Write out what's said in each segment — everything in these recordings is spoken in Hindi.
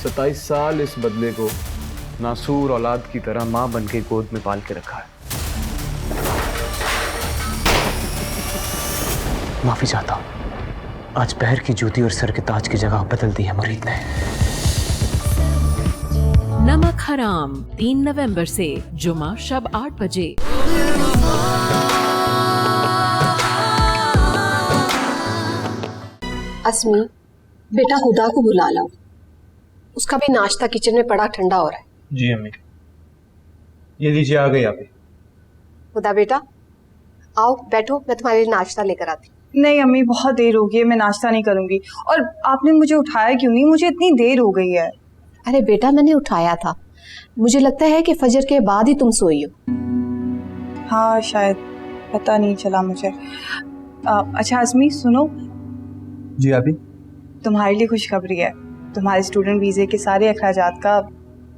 27 साल इस बदले को नासूर औलाद की तरह मां बन के गोद में पाल के रखा है। माफी चाहता हूं, आज पैर की जूती और सर के ताज की जगह बदल दी है मुरीद ने। नमक हराम 3 नवंबर से जुमा शब 8 बजे। अस्मी, बेटा हुदा को बुला लो, उसका भी नाश्ता किचन में पड़ा ठंडा हो रहा है। जी अम्मी। ये लीजिए, आ गई आप ही। हुदा बेटा आओ बैठो, मैं तुम्हारे लिए नाश्ता लेकर आती। नहीं अम्मी, बहुत देर हो गई है, मैं नाश्ता नहीं करूंगी। और आपने मुझे उठाया क्यों नहीं? मुझे इतनी देर हो गई है। अरे बेटा मैंने उठाया था, मुझे लगता है कि फजर के बाद ही तुम सोई हो। हाँ शायद, पता नहीं चला मुझे। अच्छा अस्मी सुनो। जी अभी। तुम्हारे लिए खुशखबरी है, तुम्हारे स्टूडेंट वीजे के सारे अखराजात का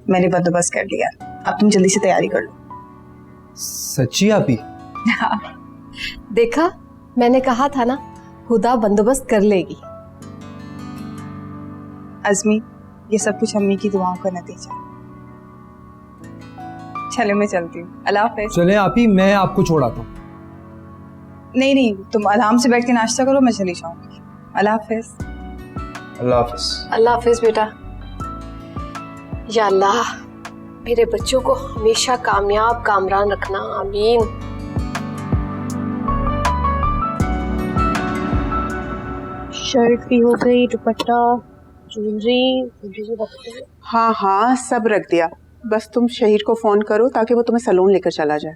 मैंने बंदोबस्त कर लिया। अब तुम जल्दी से तैयारी कर लो। सच्ची आप ही? देखा, मैंने कहा था ना, हुदा बंदोबस्त कर लेगी। अज़मी, ये सब कुछ अम्मी की दुआओं का नतीजा। चलो मैं चलती हूँ, अल्लाह हाफ़िज़। चले आप ही, मैं आपको छोड़ाता हूँ। नहीं नहीं, तुम आराम से बैठ के नाश्ता करो, मैं चली जाऊंगी। अल्लाह हाफ़िज़। अल्लाह हाफ़िज़। अल्लाह हाफ़िज़ बेटा। या अल्लाह, मेरे बच्चों को हमेशा कामयाब कामरान रखना, आमीन। शर्ट भी हो गई, दुपट्टा, ज्वेलरी। हाँ हाँ सब रख दिया, बस तुम शहीर को फोन करो ताकि वो तुम्हें सैलून लेकर चला जाए।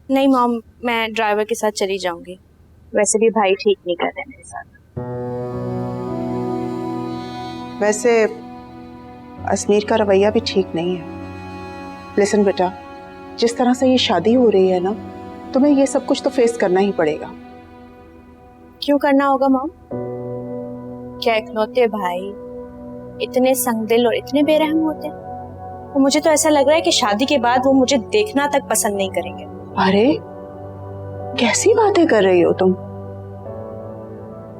नहीं मॉम, मैं ड्राइवर के साथ चली जाऊंगी, वैसे भी भाई ठीक नहीं कर रहे मेरे साथ। वैसे अजमीर का रवैया भी ठीक नहीं है। लिसन बेटा, जिस तरह से ये शादी हो रही है ना, तुम्हें ये सब कुछ तो फेस करना ही पड़ेगा। क्यों करना होगा मॉम? क्या इकलौते भाई इतने संगदिल और इतने बेरहम होते? और मुझे तो ऐसा लग रहा है कि शादी के बाद वो मुझे देखना तक पसंद नहीं करेंगे। अरे कैसी बातें कर रही हो तुम?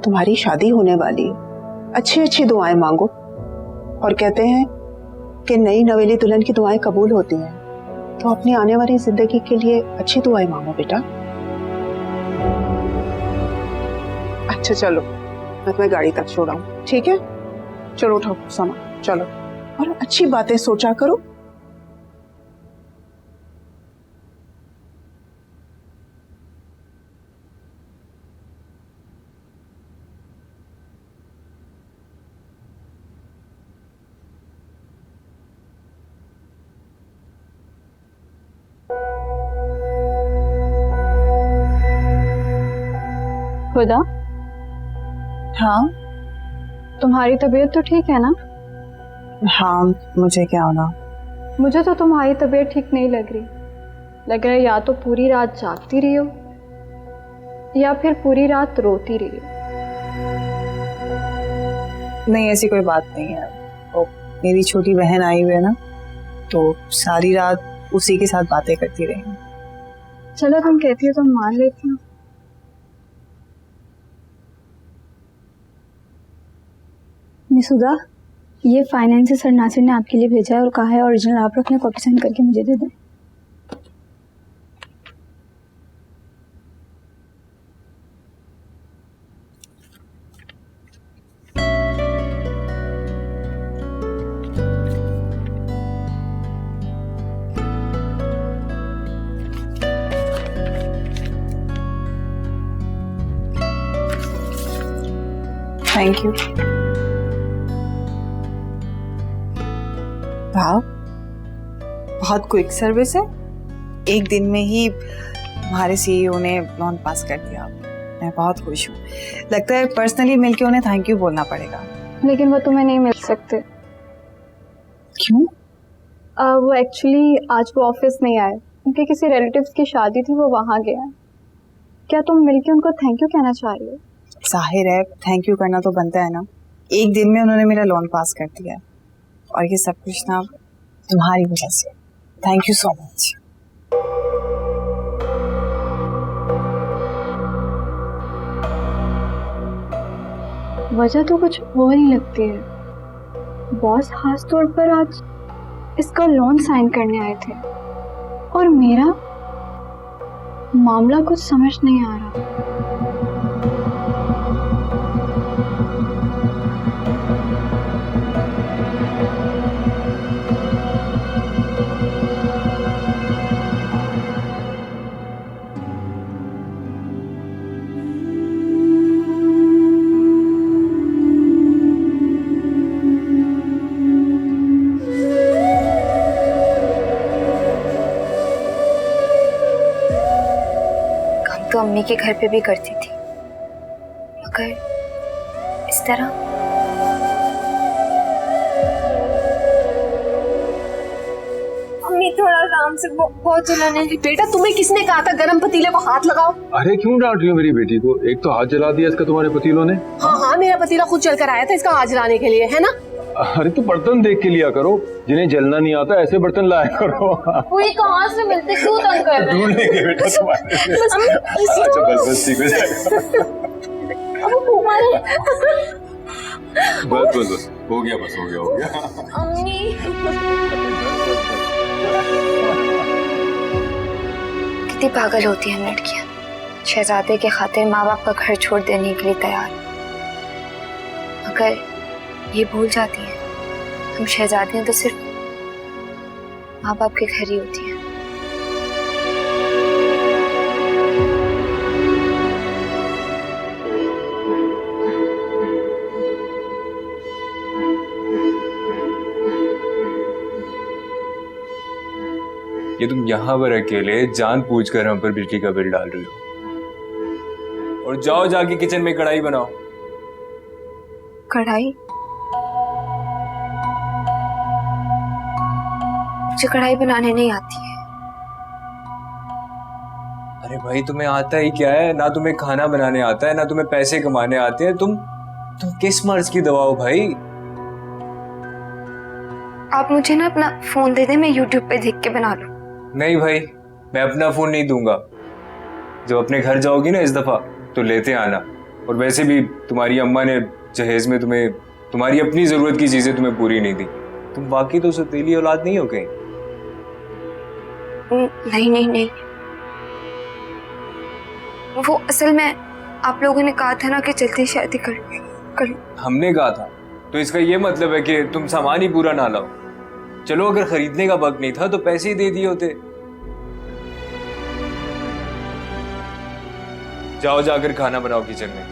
तुम्हारी शादी होने वाली है, अच्छी अच्छी दुआएं मांगो। और कहते हैं कि नई नवेली दुल्हन की दुआएं कबूल होती हैं, तो अपनी आने वाली जिंदगी के लिए अच्छी दुआएं मांगो बेटा। अच्छा चलो, मैं तुम्हें गाड़ी तक छोड़ाऊं, ठीक है? चलो उठाओ सामान, चलो। और अच्छी बातें सोचा करो। खुदा, हाँ तुम्हारी तबीयत तो ठीक है ना? हाँ, मुझे क्या होना? मुझे तो तुम्हारी तबीयत ठीक नहीं लग रही। लग रहा है या तो पूरी रात जागती रही हो या फिर पूरी रात रोती रही हो। नहीं ऐसी कोई बात नहीं है, तो मेरी छोटी बहन आई हुई है ना, तो सारी रात उसी के साथ बातें करती रही। चलो तुम कहती हो तो मान लेती हूँ। मिसुदा, ये फाइनेंस सर नासिर ने आपके लिए भेजा है और कहा है ओरिजिनल आप रखने, कॉपी साइन करके मुझे दे दें। Thank you. वाह, बहुत क्विक सर्विस है। एक दिन में ही हमारे सीईओ ने लोन पास कर दिया। मैं बहुत खुश हूँ। लगता है पर्सनली मिलके उन्हें थैंक यू बोलना पड़ेगा। लेकिन वो तुम्हें नहीं मिल सकते। क्यों? वो एक्चुअली आज वो ऑफिस नहीं आए, उनके किसी रिलेटिव्स की शादी थी, वो वहाँ गया है। क्या तुम मिलके उनको थैंक यू कहना चाह रही हो? जाहिर है थैंक यू करना तो बनता है ना। एक दिन में उन्होंने मेरा लोन पास कर दिया है और ये सब कुछ ना तुम्हारी वजह से। Thank you so much. वजह तो कुछ और ही लगती है। बॉस खास तौर पर आज इसका लोन साइन करने आए थे और मेरा मामला कुछ समझ नहीं आ रहा। तो अम्मी के घर पे भी करती थी, मगर इस तरह अम्मी थोड़ा आराम से, बहुत जलाने। बेटा तुम्हें किसने कहा था गरम पतीले को हाथ लगाओ? अरे क्यों डांट रही हो मेरी बेटी को? एक तो हाथ जला दिया इसका तुम्हारे पतीलों ने। हाँ हाँ, मेरा पतीला खुद चल कर आया था इसका हाथ जलाने के लिए, है ना? अरे तो बर्तन देख के लिया करो, जिन्हें जलना नहीं आता ऐसे बर्तन लाया करो। वो ये कहाँ से मिलते, क्यों तंग कर रहे हैं? ढूंढ लेंगे बेटा तुम्हारे लिए। अच्छा बस ठीक हो जाएगा। बस हो गया, बस हो गया। अम्मी कितनी पागल होती हैं लड़कियां, शहजादे के खातिर माँ बाप का घर छोड़ देने के लिए तैयार, मगर ये भूल जाती है हम शहजादियां तो सिर्फ माँ बाप के घर ही होती हैं। ये तुम यहाँ पर अकेले जानबूझकर हम पर बिजली का बिल डाल रही हो। और जाओ जाके किचन में कढ़ाई बनाओ। कढ़ाई? मुझे कढ़ाई बनाने नहीं आती है। अरे भाई तुम्हें आता ही क्या है? ना तुम्हें खाना बनाने आता है, ना तुम्हें पैसे कमाने आते हैं। तुम किस मर्ज की दवा हो भाई? आप मुझे ना अपना फोन दे दे, मैं YouTube पे देख के बना लूं। नहीं भाई, मैं अपना फोन नहीं दूंगा। जब अपने घर जाओगी ना इस दफा तो लेते आना। और वैसे भी तुम्हारी अम्मा ने जहेज में तुम्हें तुम्हारी अपनी जरूरत की चीजें तुम्हें पूरी नहीं दी। तुम बाकी तो सतीली औलाद नहीं हो कहीं। नहीं नहीं नहीं, वो असल में आप लोगों ने कहा था ना कि जल्दी शादी कर। हमने कहा था तो इसका ये मतलब है कि तुम सामान ही पूरा ना लाओ। चलो अगर खरीदने का वक्त नहीं था तो पैसे ही दे दिए होते। जाओ जाकर खाना बनाओ किचन में।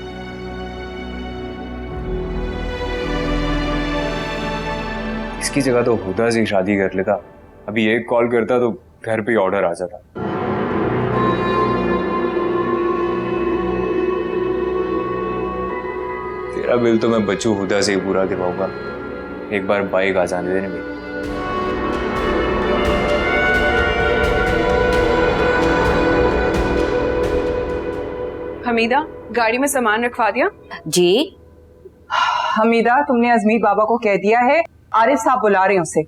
इसकी जगह तो हुदा से शादी कर लेता। अभी एक कॉल करता तो घर पे ऑर्डर आ जाता। तेरा बिल तो मैं बच्चू हुदा से ही पूरा दिलवाऊंगा। एक बार बाइक आ जाने देने में। हमीदा, गाड़ी में सामान रखवा दिया? जी। हमीदा, तुमने अजमीर बाबा को कह दिया है आरिफ साहब बुला रहे हैं उसे।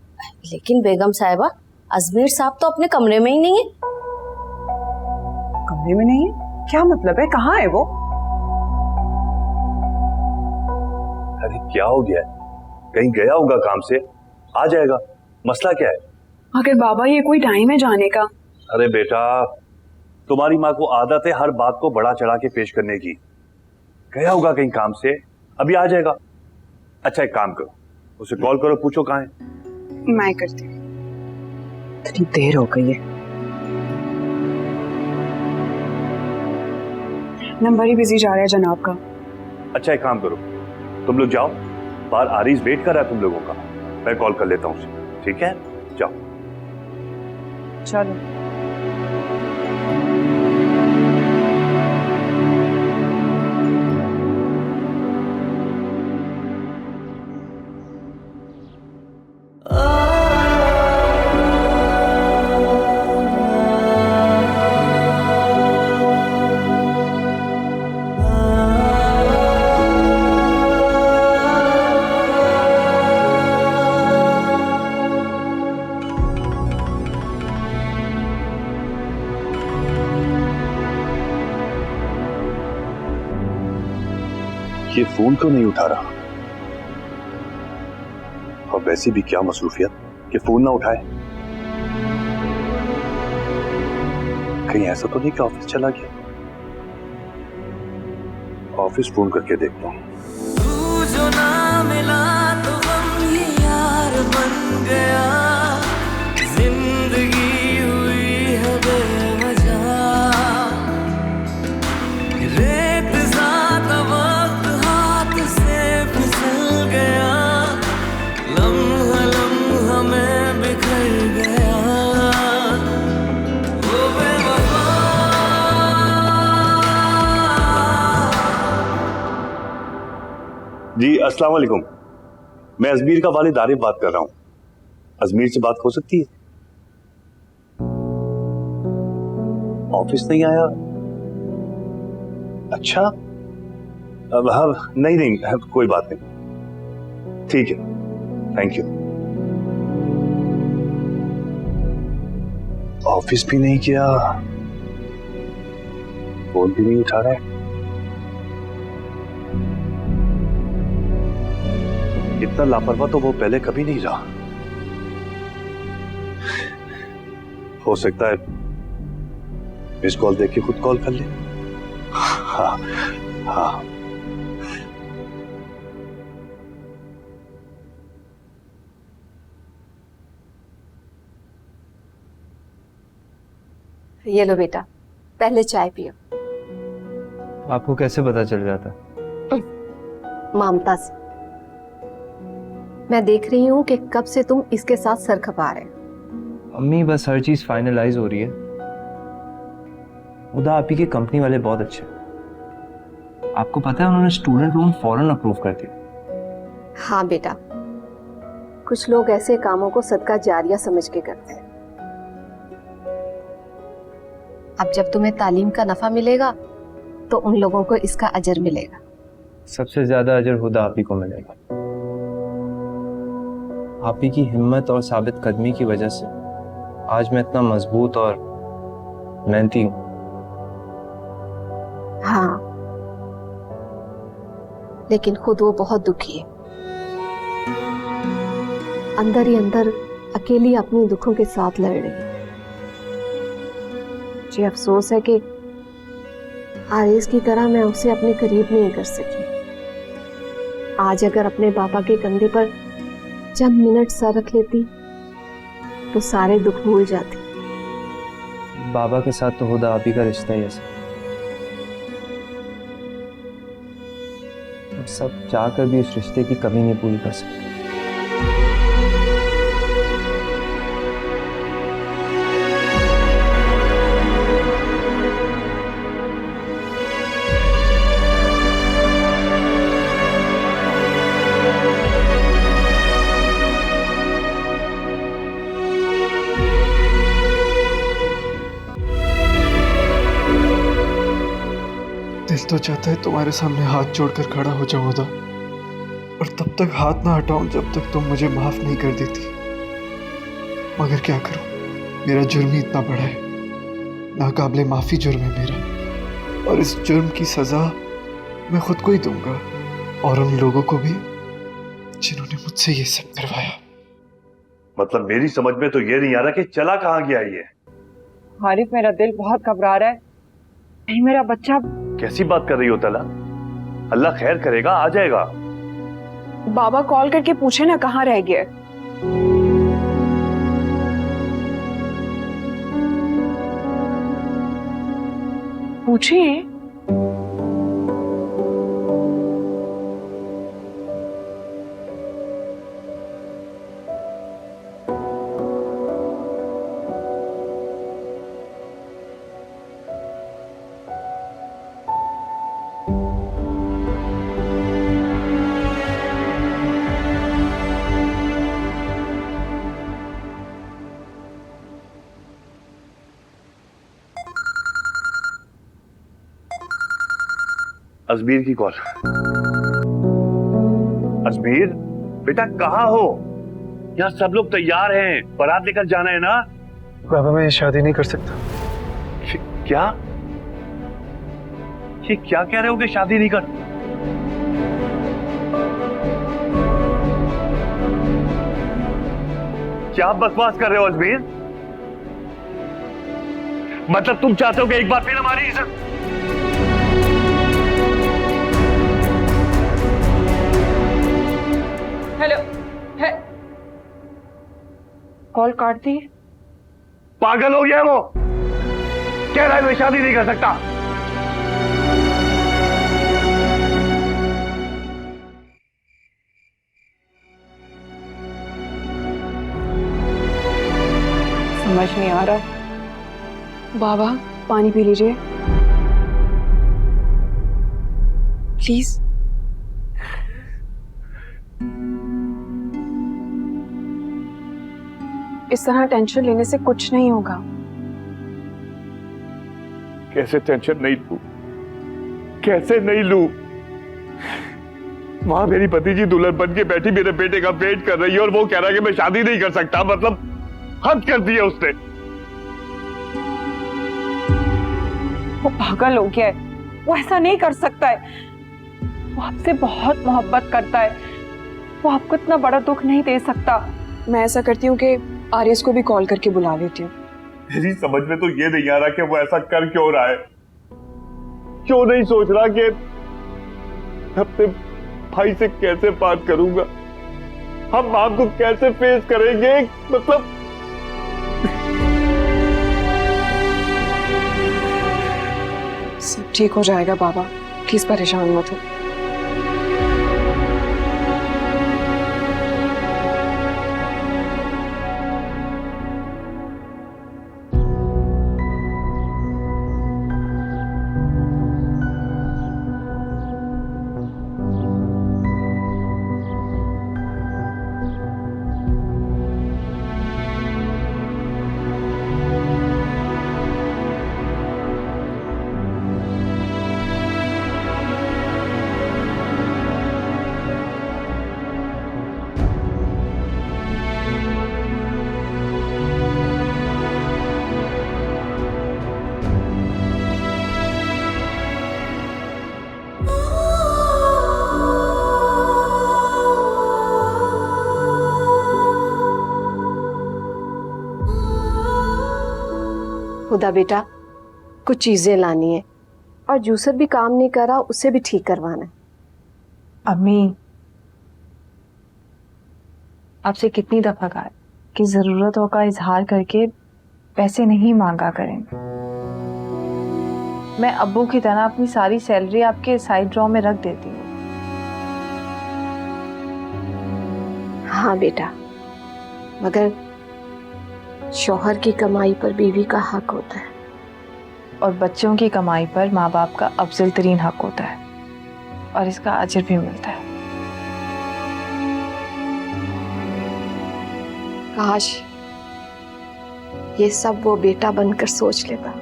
लेकिन बेगम साहिबा, अजमेर साहब तो अपने कमरे में ही नहीं है। कमरे में नहीं है? क्या मतलब है? कहाँ है वो? अरे क्या हो गया? कहीं गया होगा काम से, आ जाएगा। मसला क्या है? अगर बाबा ये कोई टाइम है जाने का? अरे बेटा, तुम्हारी माँ को आदत है हर बात को बढ़ा चढ़ा के पेश करने की। गया होगा कहीं काम से, अभी आ जाएगा। अच्छा एक काम करो, उसे कॉल करो, पूछो कहाँ है। मैं करती हूँ। इतनी देर हो गई है, नंबर ही बिजी जा रहा है जनाब का। अच्छा एक काम करो, तुम लोग जाओ, बाहर आरिस वेट कर रहा है तुम लोगों का। मैं कॉल कर लेता हूँ उसे, ठीक है? जाओ। चलो। ये फोन क्यों नहीं उठा रहा? और वैसी भी क्या मसरूफियत कि फोन ना उठाए। कहीं ऐसा तो नहीं कि ऑफिस चला गया? ऑफिस फोन करके देखता हूँ। तू जो ना मिला तो हम ही यार बन गया, जिंदगी हुई है बेवजह, रेत सा वक्त हाथ से फिसल गया, लम्हा लम्हा में बिखर गया, वो बेवफा। जी अस्सलाम वालेकुम, मैं अजमीर का वालिद आरिफ बात कर रहा हूँ। अजमीर से बात हो सकती है? ऑफिस नहीं आया? अच्छा, हाँ, नहीं कोई बात नहीं, ठीक है, थैंक यू। ऑफिस भी नहीं किया, फोन भी नहीं उठा रहा है। इतना लापरवाह तो वो पहले कभी नहीं रहा। हो सकता है मिस कॉल देख के खुद कॉल कर ले। हाँ हाँ, ये लो बेटा, पहले चाय पियो। आपको कैसे पता चल जाता? ममता से। मैं देख रही हूँ कि कब से तुम इसके साथ सर खपा रहे हो। अम्मी बस हर चीज फाइनलाइज हो रही है। उदा आप ही के कंपनी वाले बहुत अच्छे हैं। आपको पता है उन्होंने स्टूडेंट लोन फौरन अप्रूव कर दिया। हाँ बेटा, कुछ लोग ऐसे कामों को सदका जारिया समझ के करते हैं। अब जब तुम्हें तालीम का नफा मिलेगा तो उन लोगों को इसका अजर मिलेगा। सबसे ज्यादा अजर खुदा आप ही को मिलेगा। आप ही की हिम्मत और साबित कदमी की वजह से आज मैं इतना मजबूत और मेहनती हूँ। हाँ, लेकिन खुद वो बहुत दुखी है। अंदर ही अंदर अकेली अपने दुखों के साथ लड़ रही है। मुझे अफसोस है कि आरिस की तरह मैं उसे अपने करीब नहीं कर सकी। आज अगर अपने पापा के कंधे पर चंद मिनट सर रख लेती तो सारे दुख भूल जाती। बाबा के साथ तो खुदा आप ही का रिश्ता ही ऐसा। सब चाहकर भी उस रिश्ते की कमी नहीं पूरी कर सकते। दिल तो चाहता है तुम्हारे सामने हाथ जोड़कर खड़ा हो जाऊं उदा, और तब तक हाथ ना हटाऊं जब तक तुम मुझे माफ नहीं कर देती। मगर क्या करूं, मेरा जुर्म ही इतना बड़ा है, नाकाबिले माफी जुर्म है मेरा, और इस जुर्म की सजा मैं खुद को ही दूंगा और उन लोगों को भी जिन्होंने मुझसे ये सब करवाया। मतलब मेरी समझ में तो ये नहीं आ रहा कि चला कहाँ गया ये। आरिफ, मेरा दिल बहुत घबरा रहा है। नहीं, मेरा बच्चा। कैसी बात कर रही हो तला? अल्लाह खैर करेगा, आ जाएगा। बाबा कॉल करके पूछे ना कहाँ रह गया। पूछिए। अजमीर की कॉल। अजमीर बेटा कहाँ हो? यहाँ सब लोग तैयार हैं, बारात लेकर जाना है ना? बाबा, मैं ये शादी नहीं कर सकता। क्या? ये क्या कह रहे हो कि शादी नहीं कर? क्या बकवास कर रहे हो अजमेर? मतलब तुम चाहते हो कि एक बार फिर हमारी इज्जत? हेलो है कॉल काट दी। पागल हो गया वो, कह रहा है मैं शादी नहीं कर सकता। समझ नहीं आ रहा। बाबा पानी पी लीजिए प्लीज। इस तरह टेंशन लेने से कुछ नहीं होगा। कैसे टेंशन नहीं लूं? कैसे नहीं लूं? वहां मेरी भतीजी दुल्हन बन के बैठी मेरे बेटे का वेट कर रही है और वो कह रहा है कि मैं शादी नहीं कर सकता। मतलब हद कर दी है उसने। वो पागल हो गया है, वो ऐसा नहीं कर सकता है। वो आपसे बहुत मोहब्बत करता है, वो आपको इतना बड़ा दुख नहीं दे सकता। मैं ऐसा करती हूँ कि आर्यस को भी कॉल करके बुला लेती हूँ। मेरी समझ में तो ये नहीं आ रहा कि वो ऐसा कर क्यों रहा है। क्यों नहीं सोच रहा कि अपने भाई से कैसे बात करूंगा, हम मां को कैसे फेस करेंगे। मतलब सब ठीक हो जाएगा बाबा, प्लीज परेशान मत हो। खुदा बेटा कुछ चीजें लानी है और जूसर भी काम नहीं कर रहा, उसे भी ठीक करवाना है। अम्मी आपसे कितनी दफा कहा कि जरूरतों का इजहार करके पैसे नहीं मांगा करें। मैं अब्बू की तरह अपनी सारी सैलरी आपके साइड ड्रॉ में रख देती हूँ। हाँ बेटा, मगर शौहर की कमाई पर बीवी का हक होता है और बच्चों की कमाई पर माँ बाप का अफजल तरीन हक होता है और इसका अजर भी मिलता है। काश ये सब वो बेटा बनकर सोच लेता।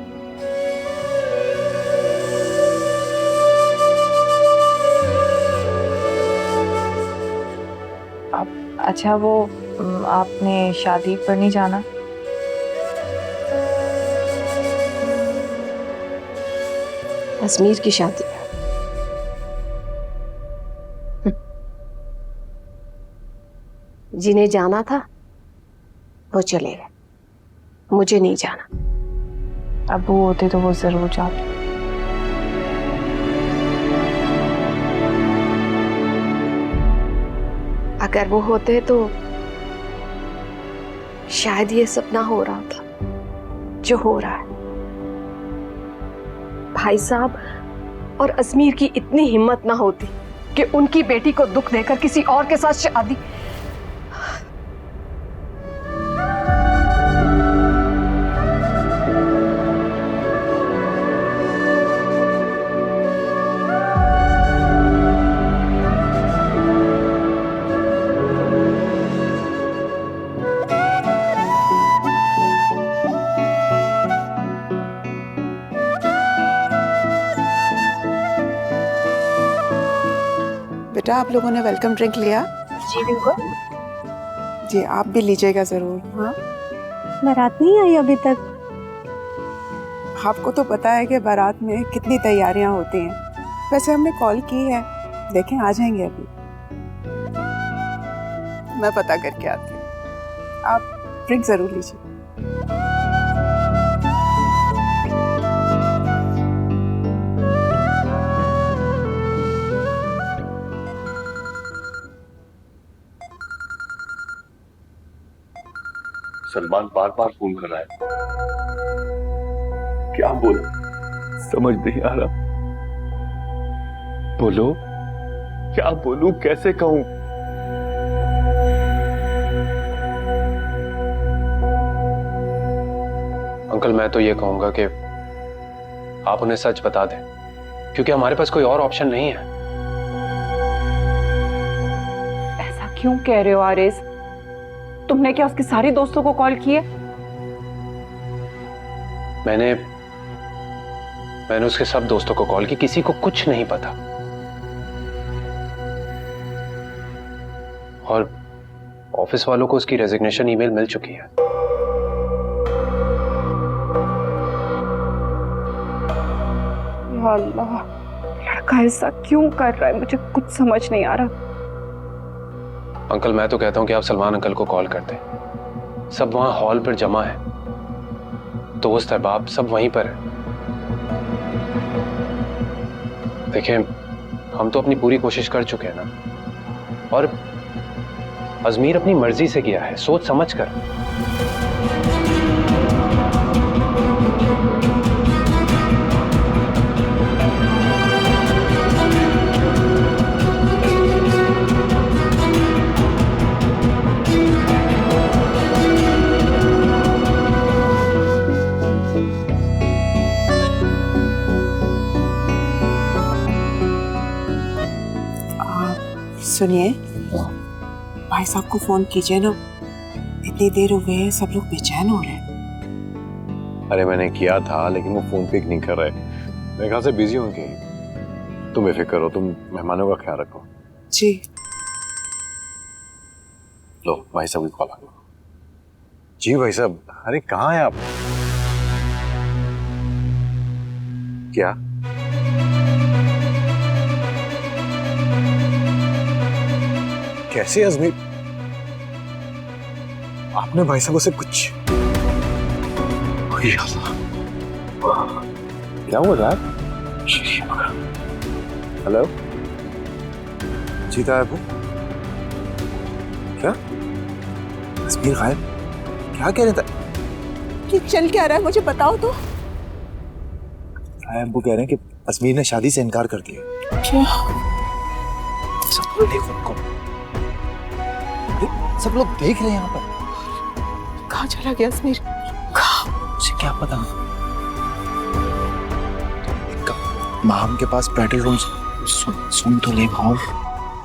अच्छा वो आपने शादी पर नहीं जाना? अजमीर की शादी जिन्हें जाना था वो चले गए, मुझे नहीं जाना। अब्बू होते तो वो जरूर जाते। अगर वो होते तो शायद ये सब ना हो रहा था जो हो रहा है। भाई साहब और अजमीर की इतनी हिम्मत ना होती कि उनकी बेटी को दुख देकर किसी और के साथ शादी। बेटा आप लोगों ने वेलकम ड्रिंक लिया? जी बिल्कुल। जी आप भी लीजिएगा जरूर। हाँ बारात नहीं आई अभी तक। आपको तो पता है कि बारात में कितनी तैयारियां होती हैं। वैसे हमने कॉल की है, देखें आ जाएंगे अभी। मैं पता करके आती हूँ। आप ड्रिंक जरूर लीजिए। सलमान बार बार फोन कर रहा है, क्या बोलूं समझ नहीं आ रहा। बोलो, क्या बोलूं, कैसे कहूं? अंकल मैं तो ये कहूंगा कि आप उन्हें सच बता दें, क्योंकि हमारे पास कोई और ऑप्शन नहीं है। ऐसा क्यों कह रहे हो आरिस? तुमने क्या उसके सारे दोस्तों को कॉल किए? मैंने उसके सब दोस्तों को कॉल की, किसी को कुछ नहीं पता। और ऑफिस वालों को उसकी रेजिग्नेशन ईमेल मिल चुकी है। या अल्लाह, लड़का ऐसा क्यों कर रहा है? मुझे कुछ समझ नहीं आ रहा। अंकल मैं तो कहता हूं कि आप सलमान अंकल को कॉल कर दें। सब वहां हॉल पर जमा है, दोस्त है, बाप सब वहीं पर है। देखिए हम तो अपनी पूरी कोशिश कर चुके हैं ना, और अजमीर अपनी मर्जी से किया है, सोच समझ कर। सुनिए, भाई साहब को फोन कीजिए ना, इतनी देर हो गई है, सब लोग बेचैन हो रहे हैं। अरे मैंने किया था, लेकिन वो फोन पिक नहीं कर रहे, मेरे ख्याल से बिजी होंगे। तुम बेफिक्र हो, तुम मेहमानों का ख्याल रखो। जी। लो भाई साहब की कॉल आ गई। जी भाई साहब, अरे कहाँ हैं आप? क्या? कैसे अजमीर? आपने भाई साहब से कुछ? क्या हुआ यार? हेलो जीता है वो? क्या अजमीर गायब? क्या कह रहे थे? कि चल क्या रहा है, मुझे बताओ तो। वो कह रहे हैं कि अजमीर ने शादी से इनकार कर दिया। क्या? सब लोग देखो उनको, सब लोग देख रहे हैं यहाँ पर। कहाँ चला गया अजमीर? मुझे क्या पता। माम के पास ब्राइडल रूम, सुन तो ले माम,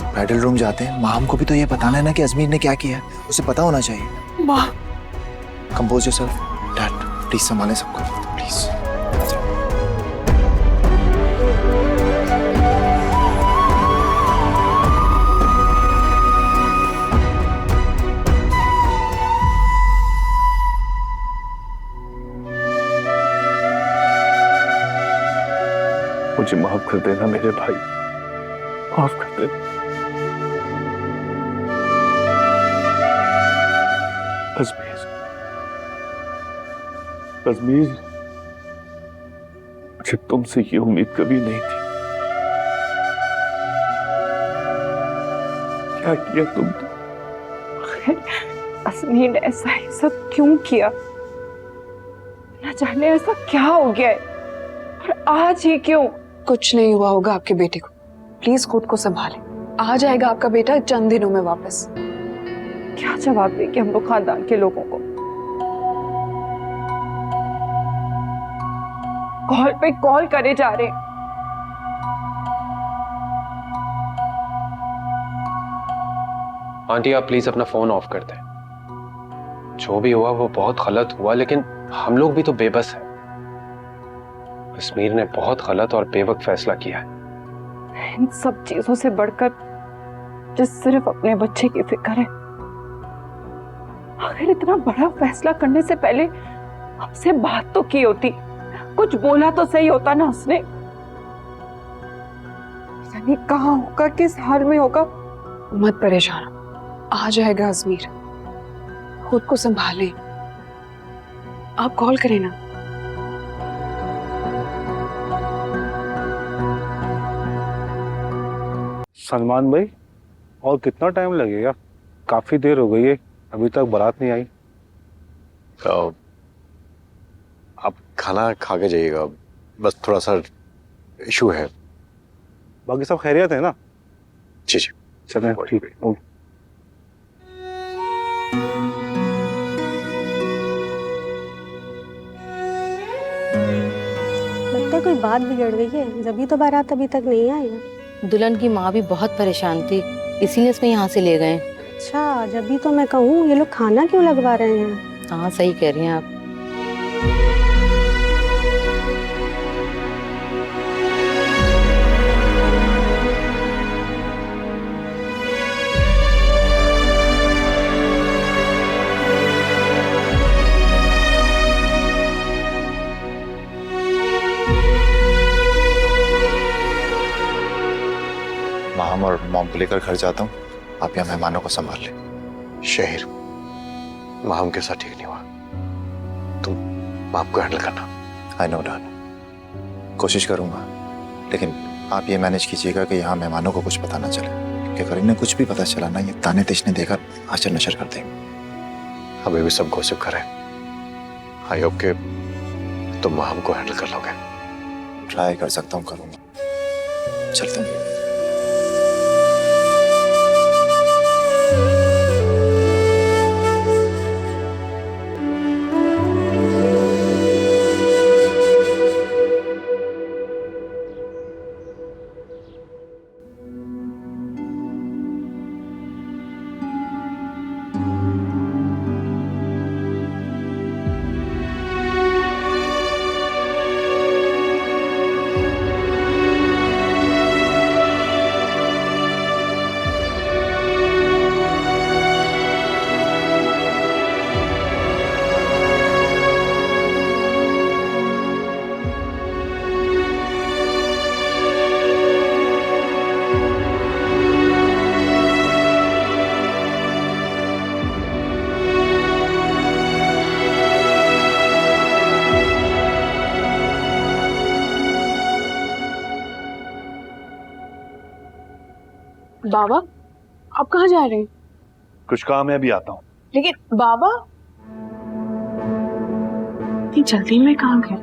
ब्राइडल रूम जाते हैं, माम को भी तो ये बताना है ना कि अजमीर ने क्या किया है, उसे पता होना चाहिए। माँ, कंपोज योरसेल्फ डैड, प्लीज संभालें सबको प्लीज। मुझे माफ कर देना मेरे भाई, माफ कर देना। अजमीर, मुझे तुमसे ये उम्मीद कभी नहीं थी। क्या किया तुमने? अजमीर ने ऐसा ही सब क्यों किया? न जाने ऐसा क्या हो गया है, और आज ही क्यों? कुछ नहीं हुआ होगा आपके बेटे को, प्लीज खुद को संभालें। आ जाएगा आपका बेटा चंद दिनों में वापस। क्या जवाब देंगे हम लोग खानदान के लोगों को? कॉल पे कॉल करे जा रहे हैं। आंटी आप प्लीज अपना फोन ऑफ कर दें। जो भी हुआ वो बहुत गलत हुआ, लेकिन हम लोग भी तो बेबस हैं। अजमीर ने बहुत गलत और बेवक्त फैसला किया है। इन सब चीजों से बढ़कर जो सिर्फ अपने बच्चे की फिक्र है। आखिर इतना बड़ा फैसला करने से पहले हमसे बात तो की होती, कुछ बोला तो सही होता ना उसने। नहीं कहाँ होगा, किस हाल में होगा। मत परेशान, आ जाएगा अजमीर, खुद को संभालें। आप कॉल करें ना। सलमान भाई, और कितना टाइम लगेगा? काफी देर हो गई है, अभी तक बारात नहीं आई। आप खाना खा के जाइएगा, बस थोड़ा सा इशू है। बाकी सब खैरियत है ना? जी जी, चलें, ठीक है। लगता है कोई बात बिगड़ गई है, जभी तो बारात अभी तक नहीं आई है। दुल्हन की माँ भी बहुत परेशान थी, इसीलिए इसमें यहाँ से ले गए। अच्छा, जभी तो मैं कहूँ ये लोग खाना क्यों लगवा रहे हैं। हाँ सही कह रही हैं आप। माम और मॉम को लेकर घर जाता हूँ, आप यहाँ मेहमानों को संभाल लें। शहीर, माम के साथ ठीक नहीं हुआ, तुम माम को हैंडल करना। आई नो डैड, कोशिश करूंगा, लेकिन आप ये मैनेज कीजिएगा कि यहाँ मेहमानों को कुछ पता ना चले, क्योंकि अगर इन्हें कुछ भी पता चला ना, ये ताने तिश्ने देकर आचर नशर कर देंगे। हमें भी सब गॉसिप करें। आई होप के तुम माम को हैंडल कर लोगे। ट्राई कर सकता हूँ, करूँगा। चलते हैं। बाबा, आप कहाँ जा रहे हैं? कुछ काम है, अभी आता हूँ। लेकिन बाबा, इतनी जल्दी में कहाँ गए?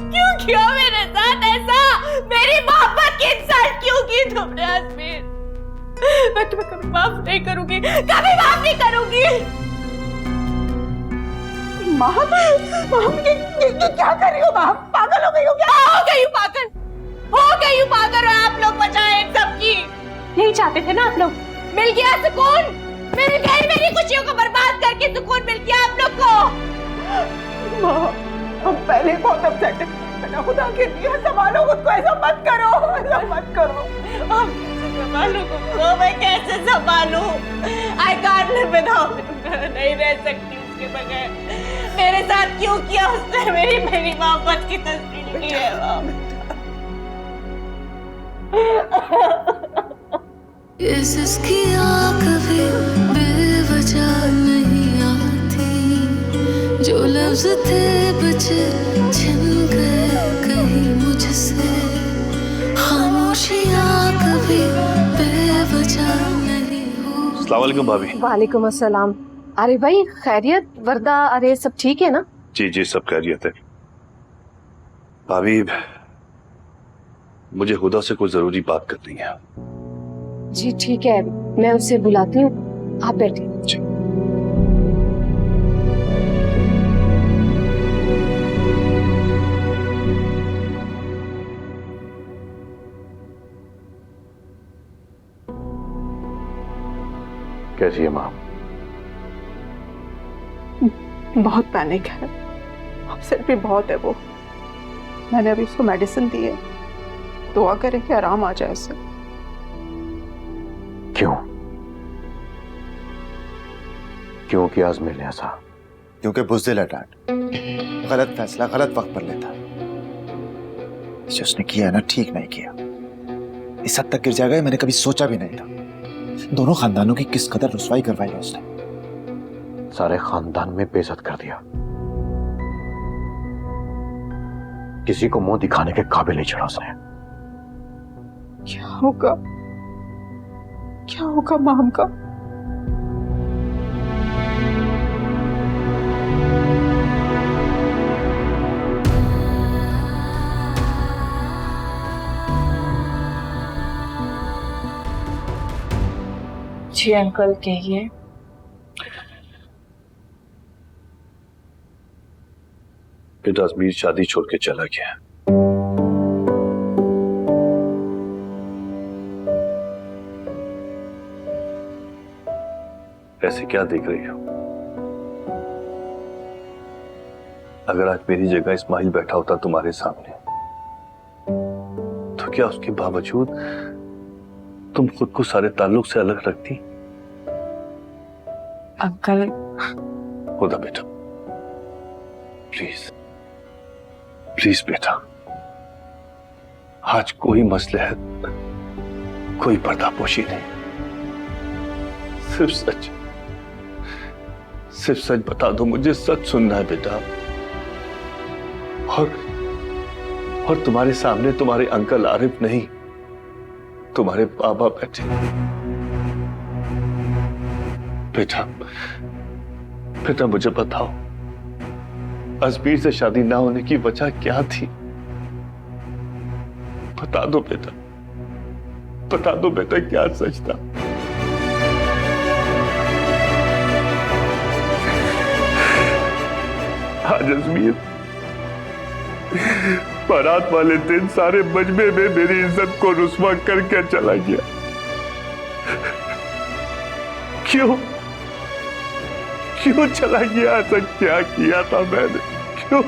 क्यों किया मेरे साथ ऐसा? मेरी मोहब्बत की इंसल्ट क्यों की तुमने अजमेर? मैं तुम्हें कभी माफ नहीं करूंगी, कभी माफ नहीं करूंगी। क्या कर रही हो? पागल हो गई हो क्या? हो गई हूँ पागल और आप लोग बचाए इन सबकी। यही चाहते थे ना आप लोग? मिल गया सुकून, मिल गई मेरी खुशियों को बर्बाद करके सुकून मिल गया आप लोग को। हम पहले बहुत अपसेट है, खुदा के लिए संभालो खुद को, ऐसा मत करो, ऐसा मत करो। संभालू को मैं कैसे संभालू? I can't live without him, नहीं रह सकती उसके बगैर। मेरे साथ क्यों किया उसने? मेरी मोहब्बत की तस्वीर की है। इसकी आँख भी बेवजह नहीं आती, जो लफ्ज थे बचे छिन गए कहीं मुझसे, खामोशियाँ कभी बेवजह नहीं हो। अस्सलाम वालेकुम भाभी। वालेकुम अस्सलाम। अरे भाई खैरियत? वर्दा, अरे सब ठीक है ना? जी जी, सब खैरियत है। भाभी, मुझे खुदा से कोई जरूरी बात करनी है। जी ठीक है, मैं उसे बुलाती हूँ, आप बैठिए। कैसी है माँ? बहुत पैनिक है, अपसेट भी बहुत है वो। मैंने अभी उसको मेडिसिन दी है, दुआ करें कि आराम आ जाए उसे। क्यों? क्यों किया आजमेर ने ऐसा? क्योंकि बुज़दिल है डैड, गलत फैसला गलत वक्त पर लेता। जो उसने किया है ना, ठीक नहीं किया। इस हद तक गिर जाएगा ये मैंने कभी सोचा भी नहीं था। दोनों खानदानों की किस कदर रुसवाई करवाई है उसने। सारे खानदान में बेइज्जत कर दिया। किसी को मुंह दिखाने के काबिल नहीं चला उसने। क्या होगा, क्या होगा माम का? जी अंकल कहिए। बेटा अजमीर शादी छोड़ के चला गया। ऐसे क्या देख रही हो? अगर आज मेरी जगह इस्माइल बैठा होता तुम्हारे सामने, तो क्या उसके बावजूद तुम खुद को सारे ताल्लुक से अलग रखती? अंकल खुदा बेटा, प्लीज प्लीज बेटा, आज कोई मसलहत, कोई पर्दापोशी नहीं। सिर्फ सच बता दो मुझे, सच सुनना है बेटा। और तुम्हारे सामने तुम्हारे अंकल आरिफ नहीं, तुम्हारे बाबा बैठे। बेटा बेटा मुझे बताओ, अजमीर से शादी ना होने की वजह क्या थी? बता दो बेटा, बता दो बेटा, क्या सच था? आज अजमीर बारात वाले दिन सारे मजमे में मेरी इज्जत को रुस्वा करके चला गया। क्यों क्यों चला गया? ऐसा क्या किया था मैंने? क्यों?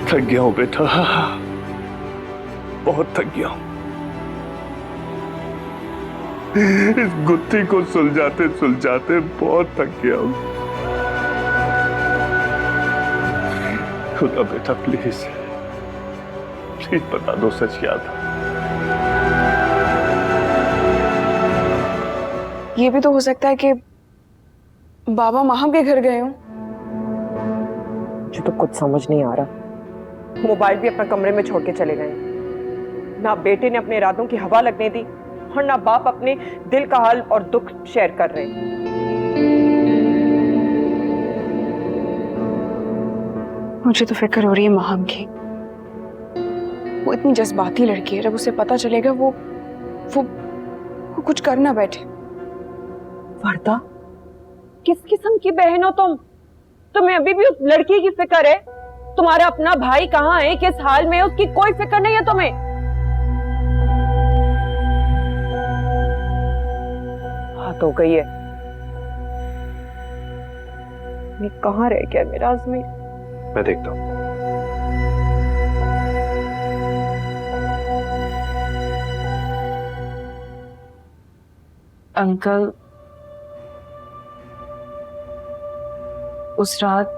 थक गया हूं बेटा, बहुत थक गया हूं। इस गुत्थी को सुलझाते सुलझाते बहुत थक गया हूं। खुदा बेटा प्लीज प्लीज बता दो सच क्या था? ये भी तो हो सकता है कि बाबा माहम के घर गए हों। मुझे तो कुछ समझ नहीं आ रहा। मोबाइल भी अपना कमरे में छोड़ के चले गए। ना बेटे ने अपने इरादों की हवा लगने दी और ना बाप अपने दिल का हाल और दुख शेयर कर रहे। मुझे तो फिक्र हो रही है माहम की। वो इतनी जज्बाती लड़की है, जब उसे पता चलेगा वो कुछ कर ना बैठे। वर्दा, किस किस्म की बहन हो तुम? तुम्हें अभी भी उस लड़की की फिक्र है? तुम्हारा अपना भाई कहाँ है, किस हाल में है, उसकी कोई फिक्र नहीं है तुम्हें? हाथ हो गई है। ये कहाँ रह गया मेरा अजमीर? मैं देखता हूँ। अंकल, उस रात